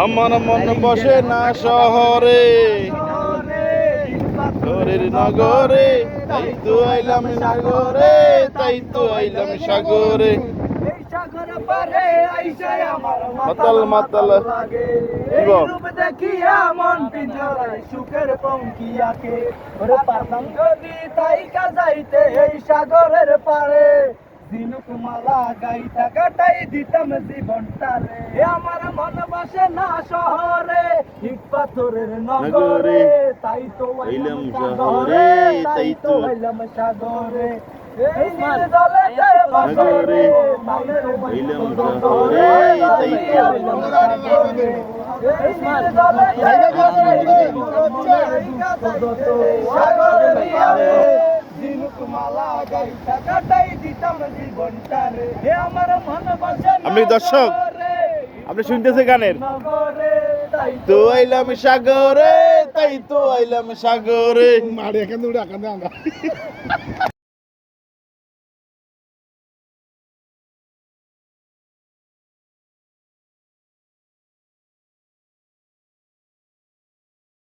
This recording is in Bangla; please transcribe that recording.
আমার মন বসে না শহরে শহরের নগরে, তাই তো আইলাম সাগরে, তাই তো আইলাম সাগরে। মাতাল মাতাল দেখিয়া মন পিঞ্জরায় সুখের পঙ্কিয়াকে ওরে পারতাম যদি তাই কাজাইতে এই সাগরের পারে দিনকুমালা গাইতা কাটাই দিতাম জীবনটারে। আমার মন বসে না শহরে ইট পাথরের নগরে, তাই তো আইলাম সাগরে, তাই তো আইলাম সাগরে। এই নীল জলেতে বাসরে আইলাম সাগরে, তাই তো আইলাম সাগরে। এই নীল জলেতে সাগরের পারে দিনকুমালা গাইতা কাটাই দিতাম জীবনটারে। আমার মন বসে না আমি দর্শক, আপনি শুনতেছে গানের তো আইলাম সাগরে, তাই তো আইলাম সাগরে। মারে এখান থেকে